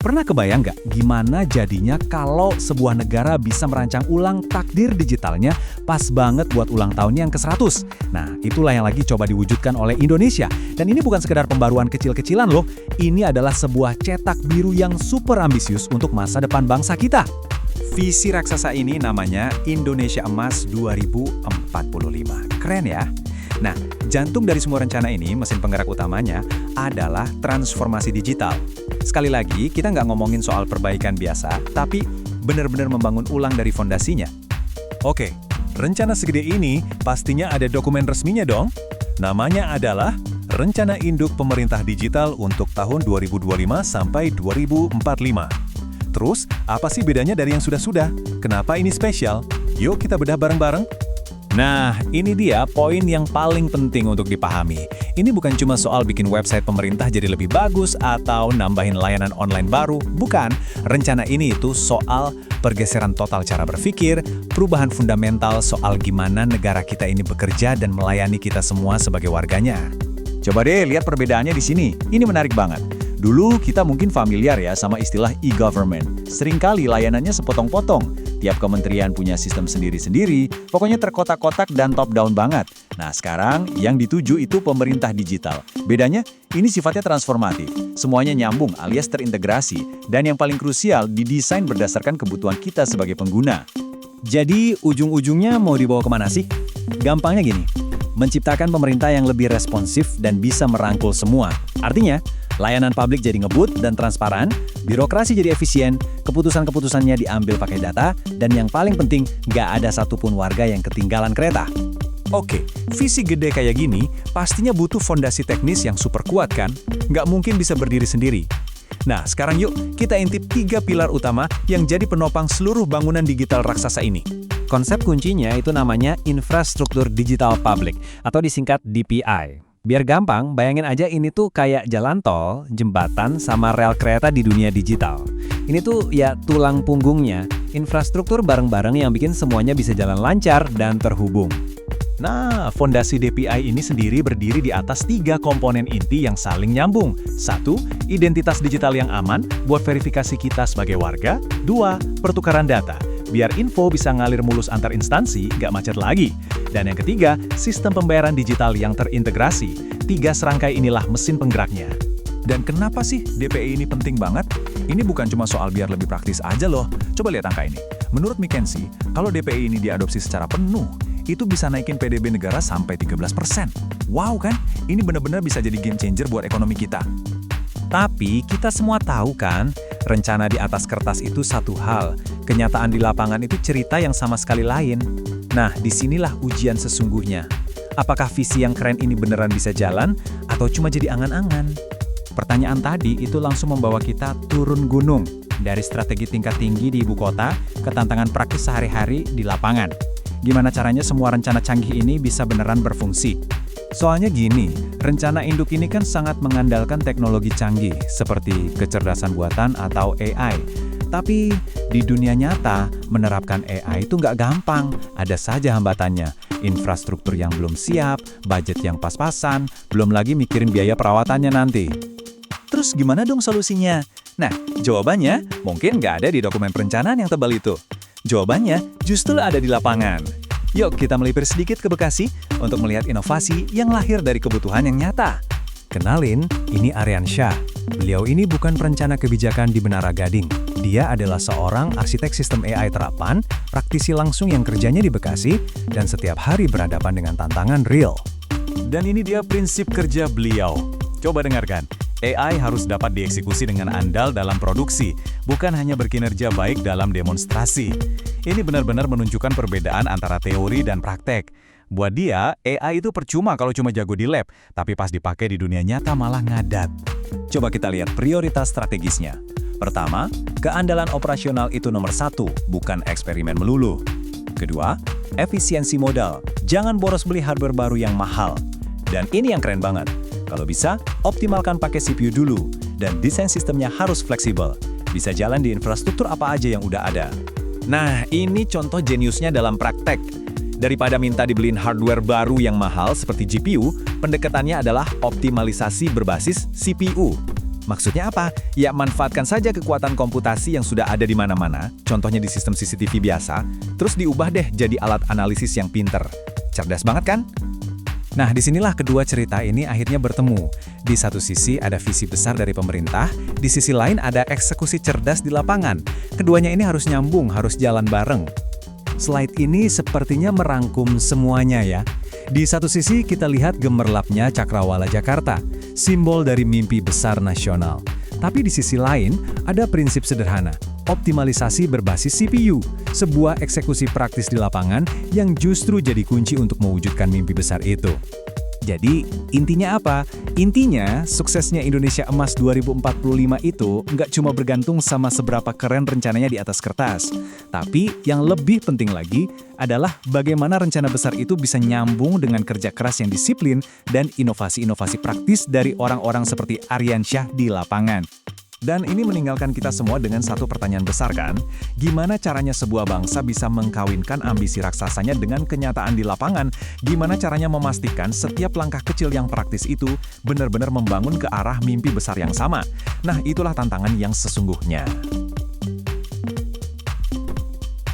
Pernah kebayang nggak gimana jadinya kalau sebuah negara bisa merancang ulang takdir digitalnya pas banget buat ulang tahunnya yang ke-100? Nah, itulah yang lagi coba diwujudkan oleh Indonesia. Dan ini bukan sekedar pembaruan kecil-kecilan loh, ini adalah sebuah cetak biru yang super ambisius untuk masa depan bangsa kita. Visi raksasa ini namanya Indonesia Emas 2045. Keren ya? Nah, jantung dari semua rencana ini, mesin penggerak utamanya, adalah transformasi digital. Sekali lagi, kita nggak ngomongin soal perbaikan biasa, tapi benar-benar membangun ulang dari fondasinya. Oke, rencana segede ini pastinya ada dokumen resminya dong. Namanya adalah Rencana Induk Pemerintah Digital untuk tahun 2025 sampai 2045. Terus, apa sih bedanya dari yang sudah-sudah? Kenapa ini spesial? Yuk kita bedah bareng-bareng. Nah, ini dia poin yang paling penting untuk dipahami. Ini bukan cuma soal bikin website pemerintah jadi lebih bagus atau nambahin layanan online baru. Bukan, rencana ini itu soal pergeseran total cara berpikir, perubahan fundamental soal gimana negara kita ini bekerja dan melayani kita semua sebagai warganya. Coba deh lihat perbedaannya di sini. Ini menarik banget. Dulu kita mungkin familiar ya sama istilah e-government. Seringkali layanannya sepotong-potong. Tiap kementerian punya sistem sendiri-sendiri, pokoknya terkotak-kotak dan top-down banget. Nah sekarang yang dituju itu pemerintah digital. Bedanya, ini sifatnya transformatif. Semuanya nyambung alias terintegrasi. Dan yang paling krusial, didesain berdasarkan kebutuhan kita sebagai pengguna. Jadi ujung-ujungnya mau dibawa kemana sih? Gampangnya gini, menciptakan pemerintah yang lebih responsif dan bisa merangkul semua. Artinya, layanan publik jadi ngebut dan transparan, birokrasi jadi efisien, keputusan-keputusannya diambil pakai data, dan yang paling penting, nggak ada satupun warga yang ketinggalan kereta. Oke, visi gede kayak gini pastinya butuh fondasi teknis yang super kuat kan? Nggak mungkin bisa berdiri sendiri. Nah, sekarang yuk kita intip 3 pilar utama yang jadi penopang seluruh bangunan digital raksasa ini. Konsep kuncinya itu namanya infrastruktur digital public, atau disingkat DPI. Biar gampang, bayangin aja ini tuh kayak jalan tol, jembatan, sama rel kereta di dunia digital. Ini tuh ya tulang punggungnya, infrastruktur bareng-bareng yang bikin semuanya bisa jalan lancar dan terhubung. Nah, fondasi DPI ini sendiri berdiri di atas 3 komponen inti yang saling nyambung. 1. Identitas digital yang aman buat verifikasi kita sebagai warga. 2. Pertukaran data, biar info bisa ngalir mulus antar instansi, nggak macet lagi. Dan yang ketiga, sistem pembayaran digital yang terintegrasi. 3 serangkai inilah mesin penggeraknya. Dan kenapa sih DPI ini penting banget? Ini bukan cuma soal biar lebih praktis aja loh. Coba lihat angka ini. Menurut McKinsey, kalau DPI ini diadopsi secara penuh, itu bisa naikin PDB negara sampai 13%. Wow kan? Ini benar-benar bisa jadi game changer buat ekonomi kita. Tapi kita semua tahu kan, rencana di atas kertas itu satu hal, kenyataan di lapangan itu cerita yang sama sekali lain. Nah, disinilah ujian sesungguhnya. Apakah visi yang keren ini beneran bisa jalan, atau cuma jadi angan-angan? Pertanyaan tadi itu langsung membawa kita turun gunung, dari strategi tingkat tinggi di ibu kota ke tantangan praktis sehari-hari di lapangan. Gimana caranya semua rencana canggih ini bisa beneran berfungsi? Soalnya gini, rencana induk ini kan sangat mengandalkan teknologi canggih, seperti kecerdasan buatan atau AI. Tapi di dunia nyata, menerapkan AI itu nggak gampang, ada saja hambatannya. Infrastruktur yang belum siap, budget yang pas-pasan, belum lagi mikirin biaya perawatannya nanti. Terus gimana dong solusinya? Nah, jawabannya mungkin nggak ada di dokumen perencanaan yang tebal itu. Jawabannya justru ada di lapangan. Yuk kita melipir sedikit ke Bekasi untuk melihat inovasi yang lahir dari kebutuhan yang nyata. Kenalin, ini Aryan Shah. Beliau ini bukan perencana kebijakan di Menara Gading. Dia adalah seorang arsitek sistem AI terapan, praktisi langsung yang kerjanya di Bekasi, dan setiap hari berhadapan dengan tantangan real. Dan ini dia prinsip kerja beliau. Coba dengarkan. AI harus dapat dieksekusi dengan andal dalam produksi, bukan hanya berkinerja baik dalam demonstrasi. Ini benar-benar menunjukkan perbedaan antara teori dan praktek. Buat dia, AI itu percuma kalau cuma jago di lab, tapi pas dipakai di dunia nyata malah ngadat. Coba kita lihat prioritas strategisnya. Pertama, keandalan operasional itu nomor 1, bukan eksperimen melulu. Kedua, efisiensi modal. Jangan boros beli hardware baru yang mahal. Dan ini yang keren banget. Kalau bisa, optimalkan pakai CPU dulu, dan desain sistemnya harus fleksibel. Bisa jalan di infrastruktur apa aja yang udah ada. Nah, ini contoh jeniusnya dalam praktek. Daripada minta dibeliin hardware baru yang mahal seperti GPU, pendekatannya adalah optimalisasi berbasis CPU. Maksudnya apa? Ya, manfaatkan saja kekuatan komputasi yang sudah ada di mana-mana, contohnya di sistem CCTV biasa, terus diubah deh jadi alat analisis yang pinter. Cerdas banget kan? Nah, disinilah kedua cerita ini akhirnya bertemu. Di satu sisi ada visi besar dari pemerintah, di sisi lain ada eksekusi cerdas di lapangan. Keduanya ini harus nyambung, harus jalan bareng. Slide ini sepertinya merangkum semuanya ya. Di satu sisi kita lihat gemerlapnya Cakrawala Jakarta, simbol dari mimpi besar nasional. Tapi di sisi lain ada prinsip sederhana, optimalisasi berbasis CPU, sebuah eksekusi praktis di lapangan yang justru jadi kunci untuk mewujudkan mimpi besar itu. Jadi, intinya apa? Intinya, suksesnya Indonesia Emas 2045 itu nggak cuma bergantung sama seberapa keren rencananya di atas kertas. Tapi, yang lebih penting lagi adalah bagaimana rencana besar itu bisa nyambung dengan kerja keras yang disiplin dan inovasi-inovasi praktis dari orang-orang seperti Aryansyah di lapangan. Dan ini meninggalkan kita semua dengan satu pertanyaan besar kan? Gimana caranya sebuah bangsa bisa mengkawinkan ambisi raksasanya dengan kenyataan di lapangan? Gimana caranya memastikan setiap langkah kecil yang praktis itu benar-benar membangun ke arah mimpi besar yang sama? Nah, itulah tantangan yang sesungguhnya.